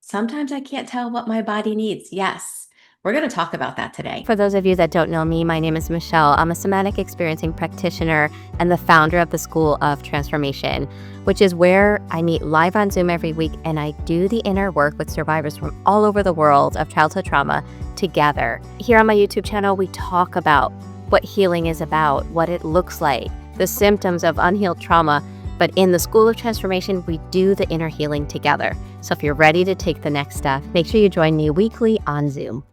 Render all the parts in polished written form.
Sometimes I can't tell what my body needs. Yes, we're going to talk about that today. For those of you that don't know me, my name is Michelle. I'm a somatic experiencing practitioner and the founder of the School of Transformation, which is where I meet live on Zoom every week and I do the inner work with survivors from all over the world of childhood trauma together. Here on my YouTube channel, we talk about what healing is about, what it looks like, the symptoms of unhealed trauma. But in the School of Transformation, we do the inner healing together. So if you're ready to take the next step, make sure you join me weekly on Zoom.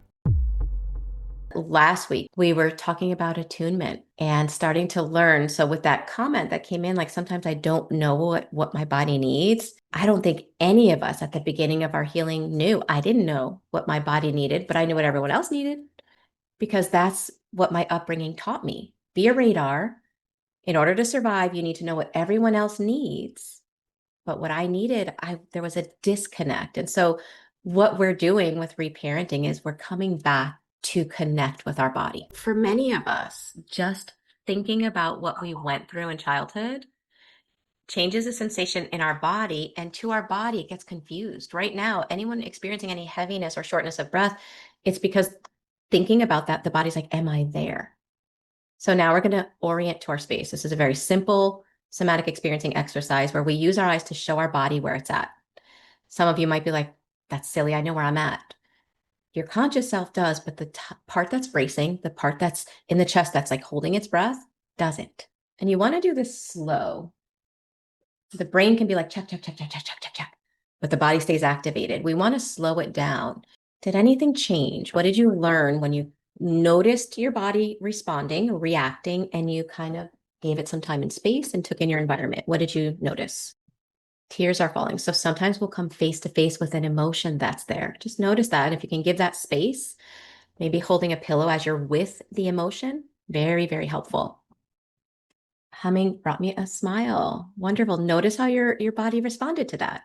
Last week, we were talking about attunement and starting to learn. So, with that comment that came in, like sometimes I don't know what my body needs. I don't think any of us at the beginning of our healing knew. I didn't know what my body needed, but I knew what everyone else needed because that's what my upbringing taught me. Be a radar. In order to survive, you need to know what everyone else needs. But what I needed, there was a disconnect. And so what we're doing with reparenting is we're coming back to connect with our body. For many of us, just thinking about what we went through in childhood changes the sensation in our body, and to our body, it gets confused. Right now, anyone experiencing any heaviness or shortness of breath, it's because thinking about that, the body's like, am I there? So now we're going to orient to our space. This is a very simple somatic experiencing exercise where we use our eyes to show our body where it's at. Some of you might be like, that's silly. I know where I'm at. Your conscious self does, but the part that's bracing, the part that's in the chest that's like holding its breath, doesn't. And you want to do this slow. The brain can be like, check, check, check, check, check, check, check, check, but the body stays activated. We want to slow it down. Did anything change? What did you learn when you noticed your body responding, reacting, and you kind of gave it some time and space and took in your environment? What did you notice? Tears are falling. So sometimes we'll come face to face with an emotion that's there. Just notice that. If you can give that space, maybe holding a pillow as you're with the emotion, very, very helpful. Humming brought me a smile. Wonderful. Notice how your body responded to that.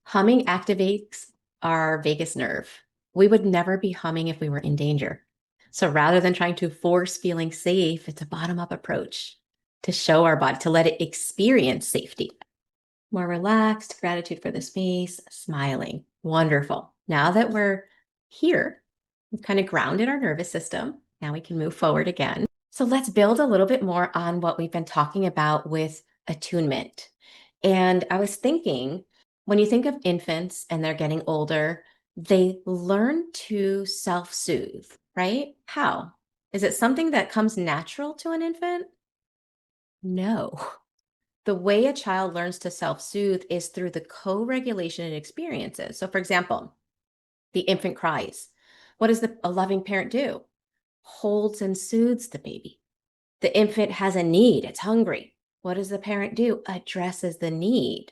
Humming activates our vagus nerve. We would never be humming if we were in danger. So rather than trying to force feeling safe, it's a bottom-up approach to show our body, to let it experience safety. More relaxed, gratitude for the space, smiling. Wonderful. Now that we're here, we've kind of grounded our nervous system. Now we can move forward again. So let's build a little bit more on what we've been talking about with attunement. And I was thinking, when you think of infants and they're getting older, they learn to self-soothe, right? How? Is it something that comes natural to an infant? No. The way a child learns to self-soothe is through the co-regulation it experiences. So, for example, the infant cries. What does a loving parent do? Holds and soothes the baby. The infant has a need, it's hungry. What does the parent do? Addresses the need.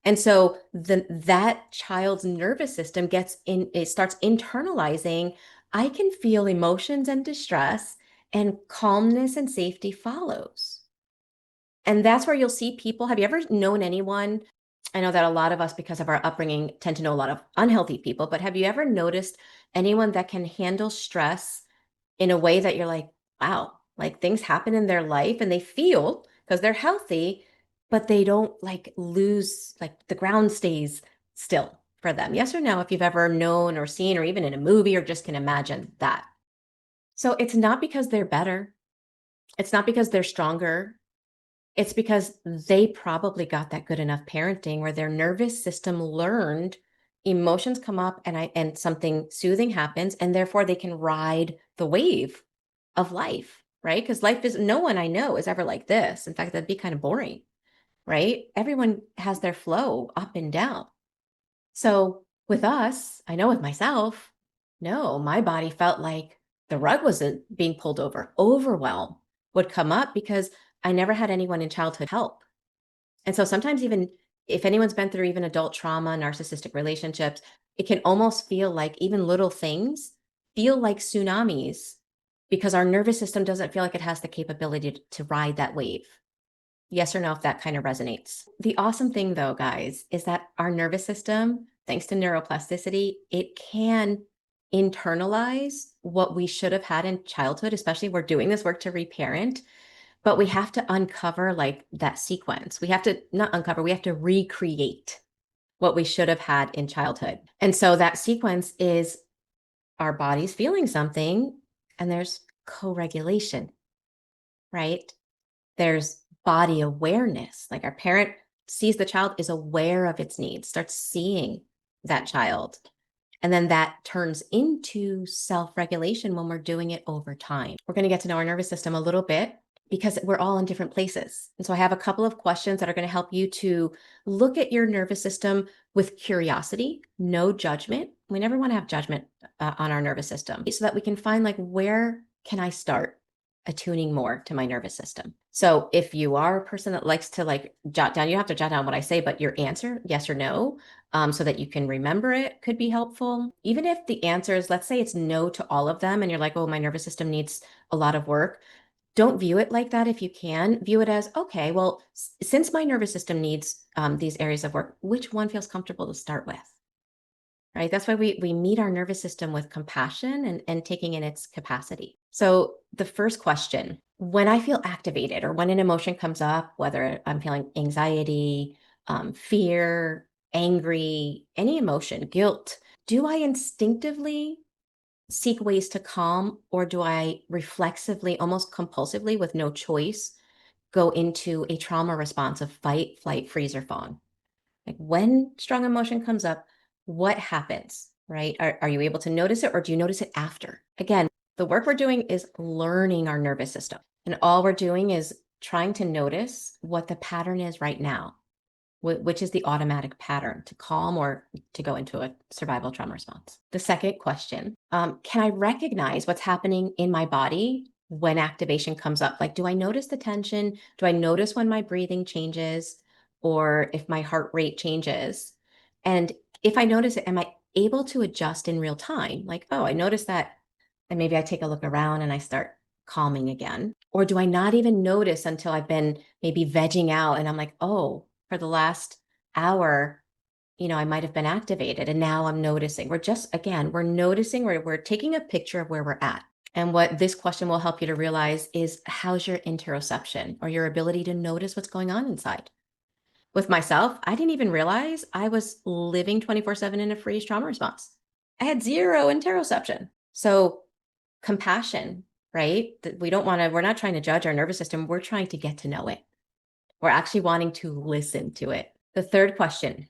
And so that child's nervous system it starts internalizing, I can feel emotions and distress, and calmness and safety follows. And that's where you'll see people. Have you ever known anyone? I know that a lot of us, because of our upbringing, tend to know a lot of unhealthy people, but have you ever noticed anyone that can handle stress in a way that you're like, wow, like things happen in their life and they feel because they're healthy, but they don't like lose, like the ground stays still for them? Yes or no, if you've ever known or seen, or even in a movie, or just can imagine that. So it's not because they're better. It's not because they're stronger. It's because they probably got that good enough parenting where their nervous system learned emotions come up and something soothing happens, and therefore they can ride the wave of life, right? Because life is, no one I know is ever like this. In fact, that'd be kind of boring, right? Everyone has their flow up and down. So with us, I know with myself, no, my body felt like the rug wasn't being pulled over. Overwhelm would come up because I never had anyone in childhood help. And so sometimes, even if anyone's been through even adult trauma, narcissistic relationships, it can almost feel like even little things feel like tsunamis because our nervous system doesn't feel like it has the capability to ride that wave. Yes or no, if that kind of resonates. The awesome thing, though, guys, is that our nervous system, thanks to neuroplasticity, it can internalize what we should have had in childhood, especially we're doing this work to reparent, but we have to uncover like that sequence. We have to not uncover, we have to recreate what we should have had in childhood. And so that sequence is our body's feeling something, and there's co-regulation, right? There's body awareness. Like our parent sees the child, is aware of its needs, starts seeing that child. And then that turns into self-regulation when we're doing it over time. We're going to get to know our nervous system a little bit because we're all in different places. And so I have a couple of questions that are going to help you to look at your nervous system with curiosity, no judgment. We never want to have judgment on our nervous system so that we can find like, where can I start attuning more to my nervous system? So if you are a person that likes to like jot down, you don't have to jot down what I say, but your answer, yes or no, so that you can remember it could be helpful. Even if the answer is, let's say it's no to all of them, and you're like, oh, my nervous system needs a lot of work. Don't view it like that if you can. View it as, okay, well, since my nervous system needs these areas of work, which one feels comfortable to start with? Right? That's why we meet our nervous system with compassion and taking in its capacity. So the first question, when I feel activated or when an emotion comes up, whether I'm feeling anxiety, fear, angry, any emotion, guilt, do I instinctively seek ways to calm, or do I reflexively, almost compulsively with no choice, go into a trauma response of fight, flight, freeze, or fawn? Like when strong emotion comes up, what happens, right? Are you able to notice it, or do you notice it after? Again, the work we're doing is learning our nervous system. And all we're doing is trying to notice what the pattern is right now, which is the automatic pattern to calm or to go into a survival trauma response. The second question, can I recognize what's happening in my body when activation comes up? Like, do I notice the tension? Do I notice when my breathing changes or if my heart rate changes? And if I notice it, am I able to adjust in real time? Like, oh, I noticed that. And maybe I take a look around and I start calming again. Or do I not even notice until I've been maybe vegging out and I'm like, oh, for the last hour, I might have been activated and now I'm noticing. We're just, again, we're noticing, we're taking a picture of where we're at. And what this question will help you to realize is, how's your interoception, or your ability to notice what's going on inside? With myself, I didn't even realize I was living 24/7 in a freeze trauma response. I had zero interoception. So compassion, right? That we're not trying to judge our nervous system. We're trying to get to know it. We're actually wanting to listen to it. The third question,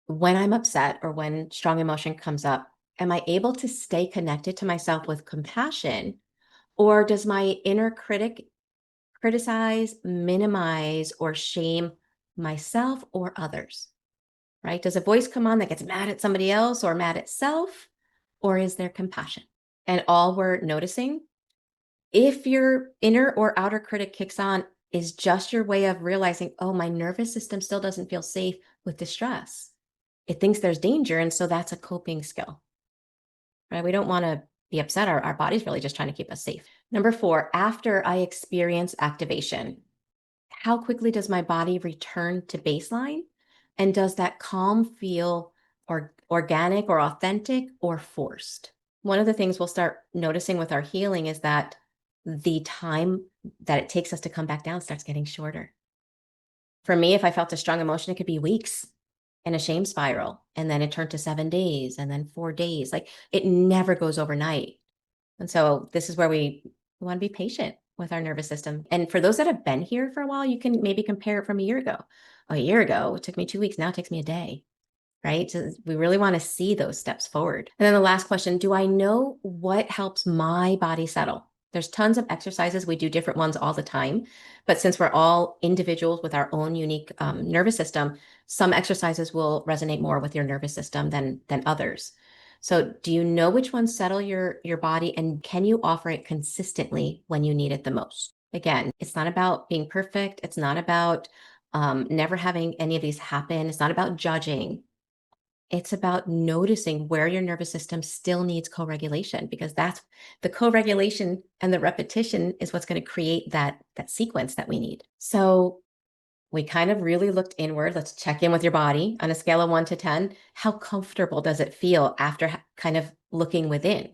when I'm upset or when strong emotion comes up, am I able to stay connected to myself with compassion? Or does my inner critic criticize, minimize, or shame myself or others? Right? Does a voice come on that gets mad at somebody else or mad at self? Or is there compassion? And all we're noticing, if your inner or outer critic kicks on, is just your way of realizing, oh, my nervous system still doesn't feel safe with distress. It thinks there's danger. And so that's a coping skill, right? We don't want to be upset. Our body's really just trying to keep us safe. Number 4, after I experience activation, how quickly does my body return to baseline? And does that calm feel organic or authentic or forced? One of the things we'll start noticing with our healing is that the time that it takes us to come back down starts getting shorter. For me, if I felt a strong emotion, it could be weeks in a shame spiral. And then it turned to 7 days and then 4 days. Like it never goes overnight. And so this is where we want to be patient with our nervous system. And for those that have been here for a while, you can maybe compare it from a year ago. A year ago, it took me 2 weeks. Now it takes me a day, right? So we really want to see those steps forward. And then the last question, do I know what helps my body settle? There's tons of exercises. We do different ones all the time. But since we're all individuals with our own unique nervous system, some exercises will resonate more with your nervous system than others. So do you know which ones settle your body, and can you offer it consistently when you need it the most? Again, it's not about being perfect. It's not about never having any of these happen. It's not about judging. It's about noticing where your nervous system still needs co-regulation, because that's the co-regulation and the repetition is what's going to create that sequence that we need. So we kind of really looked inward. Let's check in with your body on a scale of 1 to 10. How comfortable does it feel after kind of looking within?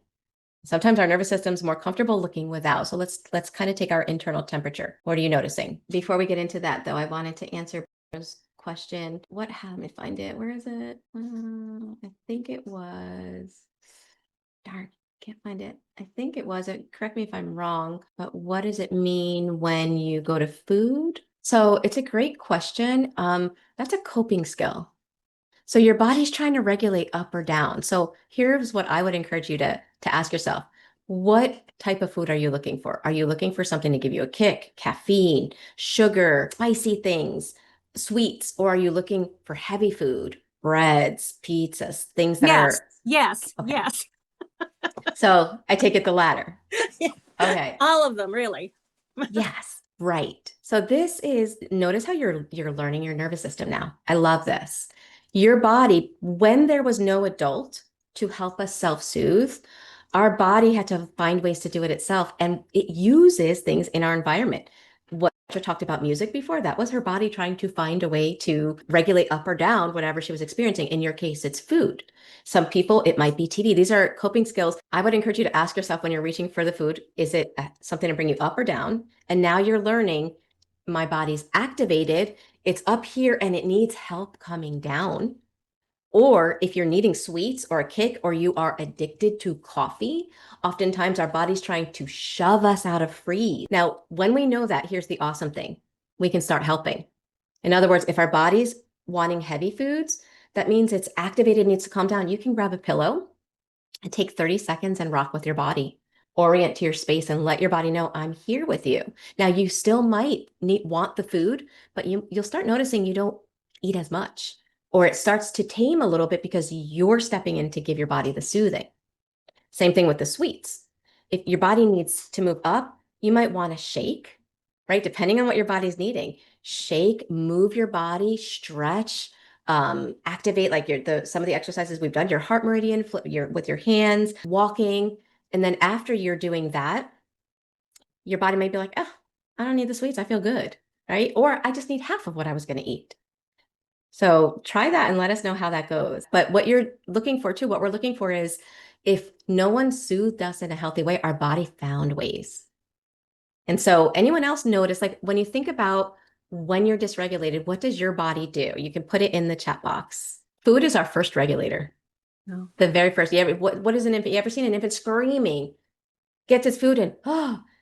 Sometimes our nervous system's more comfortable looking without. So let's kind of take our internal temperature. What are you noticing? Before we get into that, though, I wanted to answer those question. Let me find it. Where is it? I think it was, darn, can't find it. I think it was, correct me if I'm wrong, but what does it mean when you go to food? So it's a great question. That's a coping skill. So your body's trying to regulate up or down. So here's what I would encourage you to ask yourself. What type of food are you looking for? Are you looking for something to give you a kick, caffeine, sugar, spicy things, sweets, or are you looking for heavy food, breads, pizzas, things that Yes, are yes, okay? yes. So I take it the latter. Okay. All of them, really. Yes, right. So this is, notice how you're learning your nervous system now. I love this. Your body, when there was no adult to help us self-soothe, our body had to find ways to do it itself, and it uses things in our environment. What I talked about music before, that was her body trying to find a way to regulate up or down whatever she was experiencing. In your case, it's food. Some people, it might be TV. These are coping skills. I would encourage you to ask yourself when you're reaching for the food, is it something to bring you up or down? And now you're learning, my body's activated, it's up here and it needs help coming down. Or if you're needing sweets or a kick, or you are addicted to coffee, oftentimes our body's trying to shove us out of freeze. Now, when we know that, here's the awesome thing. We can start helping. In other words, if our body's wanting heavy foods, that means it's activated, needs to calm down. You can grab a pillow and take 30 seconds and rock with your body. Orient to your space and let your body know, I'm here with you. Now, you still might want the food, but you'll start noticing you don't eat as much, or it starts to tame a little bit because you're stepping in to give your body the soothing. Same thing with the sweets. If your body needs to move up, you might want to shake, right? Depending on what your body's needing. Shake, move your body, stretch, activate like some of the exercises we've done, your heart meridian, with your hands, walking. And then after you're doing that, your body may be like, oh, I don't need the sweets. I feel good, right? Or I just need half of what I was going to eat. So try that and let us know how that goes. But what you're looking for too, what we're looking for is, if no one soothed us in a healthy way, our body found ways. And so anyone else notice, like when you think about when you're dysregulated, what does your body do? You can put it in the chat box. Food is our first regulator. No. The very first. What is an infant? You ever seen an infant screaming, gets its food and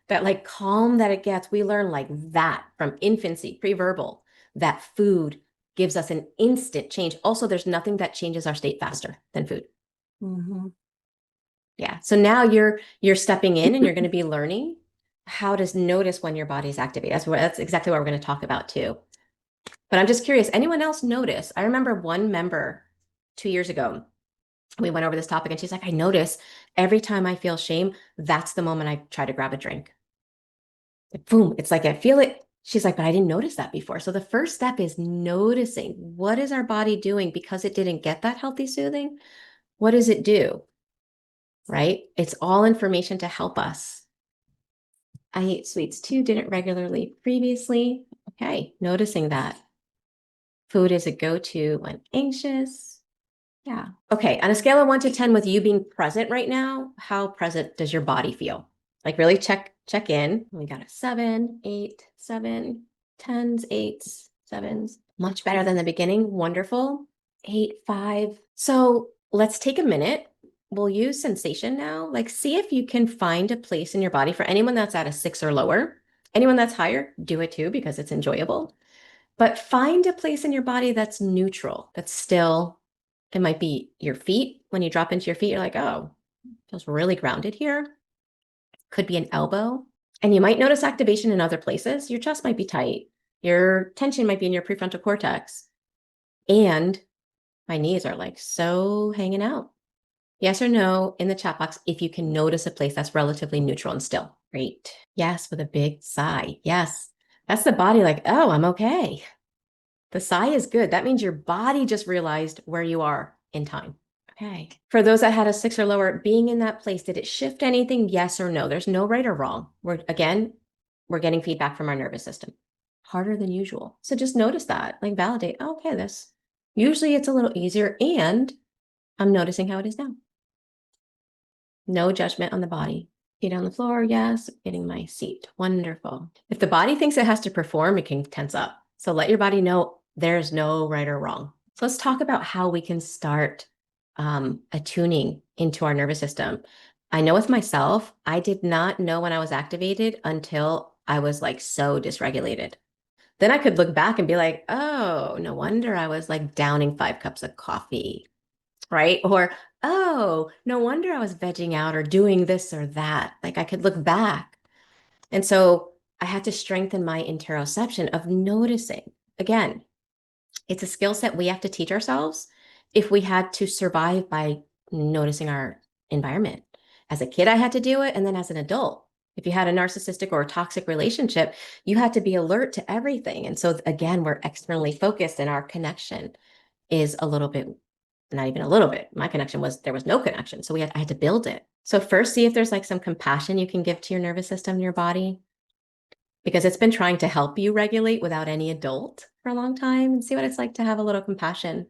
that like calm that it gets. We learn like that from infancy, pre-verbal, that food gives us an instant change. Also, there's nothing that changes our state faster than food. Mm-hmm. Yeah. So now you're stepping in and you're going to be learning how to notice when your body's activated. That's exactly what we're going to talk about too. But I'm just curious, anyone else notice? I remember one member 2 years ago, we went over this topic and she's like, I notice every time I feel shame, that's the moment I try to grab a drink. Like, boom, it's like I feel it. She's like, but I didn't notice that before. So the first step is noticing, what is our body doing because it didn't get that healthy soothing? What does it do? Right? It's all information to help us. I ate sweets too, didn't regularly previously. Okay, noticing that. Food is a go-to when anxious. Yeah. Okay, on a scale of 1 to 10, with you being present right now, how present does your body feel? Like really check in. We got a 7, 8, 7, 10s, 8s, 7s. Much better than the beginning. Wonderful. 8, 5. So let's take a minute. We'll use sensation now. Like, see if you can find a place in your body. For anyone that's at a 6 or lower, anyone that's higher, do it too because it's enjoyable. But find a place in your body that's neutral, that's still. It might be your feet. When you drop into your feet, you're like, oh, feels really grounded here. Could be an elbow. And you might notice activation in other places. Your chest might be tight. Your tension might be in your prefrontal cortex. And my knees are like so hanging out. Yes or no in the chat box if you can notice a place that's relatively neutral and still. Great. Yes, with a big sigh. Yes. That's the body like, oh, I'm okay. The sigh is good. That means your body just realized where you are in time. Okay. For those that had a 6 or lower, being in that place, did it shift anything? Yes or no? There's no right or wrong. We're getting feedback from our nervous system. Harder than usual. So just notice that, like validate, oh, okay, this. Usually it's a little easier and I'm noticing how it is now. No judgment on the body. Feet on the floor, yes. Getting my seat. Wonderful. If the body thinks it has to perform, it can tense up. So let your body know, There's no right or wrong. So let's talk about how we can start attuning into our nervous system. I know with myself, I did not know when I was activated until I was like so dysregulated. Then I could look back and be like, oh, no wonder I was like downing 5 cups of coffee, right? Or, oh, no wonder I was vegging out or doing this or that. Like I could look back. And so I had to strengthen my interoception of noticing. Again, it's a skill set we have to teach ourselves if we had to survive by noticing our environment. As a kid, I had to do it. And then as an adult, if you had a narcissistic or a toxic relationship, you had to be alert to everything. And so, again, we're externally focused and our connection is a little bit, not even a little bit. My connection was there was no connection. So I had to build it. So, first, see if there's like some compassion you can give to your nervous system, your body, because it's been trying to help you regulate without any adult for a long time, and see what it's like to have a little compassion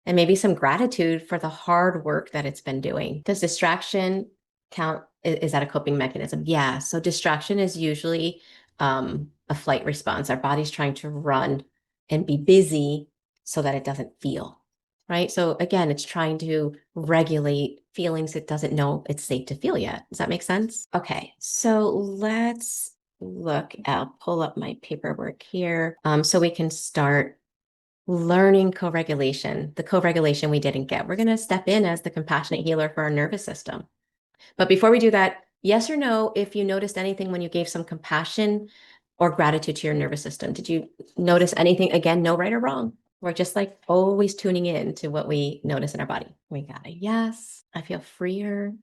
and maybe some gratitude for the hard work that it's been doing. Does distraction count? Is that a coping mechanism? Yeah. So distraction is usually a flight response. Our body's trying to run and be busy so that it doesn't feel, right? So again, it's trying to regulate feelings it doesn't know it's safe to feel yet. Does that make sense? Okay. So let's look. I'll pull up my paperwork here so we can start learning co-regulation, the co-regulation we didn't get. We're going to step in as the compassionate healer for our nervous system. But before we do that, yes or no, if you noticed anything when you gave some compassion or gratitude to your nervous system, did you notice anything? Again, no right or wrong. We're just like always tuning in to what we notice in our body. We got a yes. I feel freer.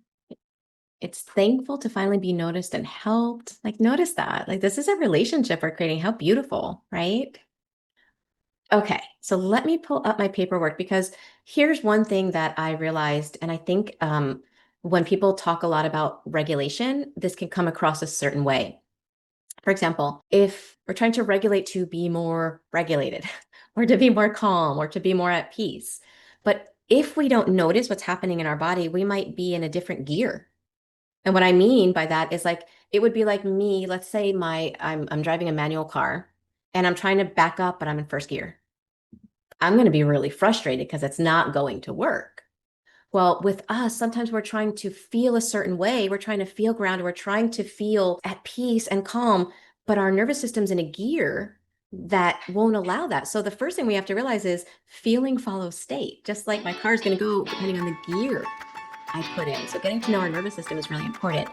It's thankful to finally be noticed and helped. Like, notice that. Like, this is a relationship we're creating. How beautiful, right? Okay, so let me pull up my paperwork because here's one thing that I realized, and I think when people talk a lot about regulation, this can come across a certain way. For example, if we're trying to regulate to be more regulated, or to be more calm, or to be more at peace, but if we don't notice what's happening in our body, we might be in a different gear. And what I mean by that is like it would be like me, let's say I'm driving a manual car and I'm trying to back up, but I'm in first gear. I'm going to be really frustrated because it's not going to work. Well, with us, sometimes we're trying to feel a certain way. We're trying to feel grounded. We're trying to feel at peace and calm, but our nervous system's in a gear that won't allow that. So the first thing we have to realize is feeling follows state. Just like my car is going to go depending on the gear I put in. So getting to know our nervous system is really important.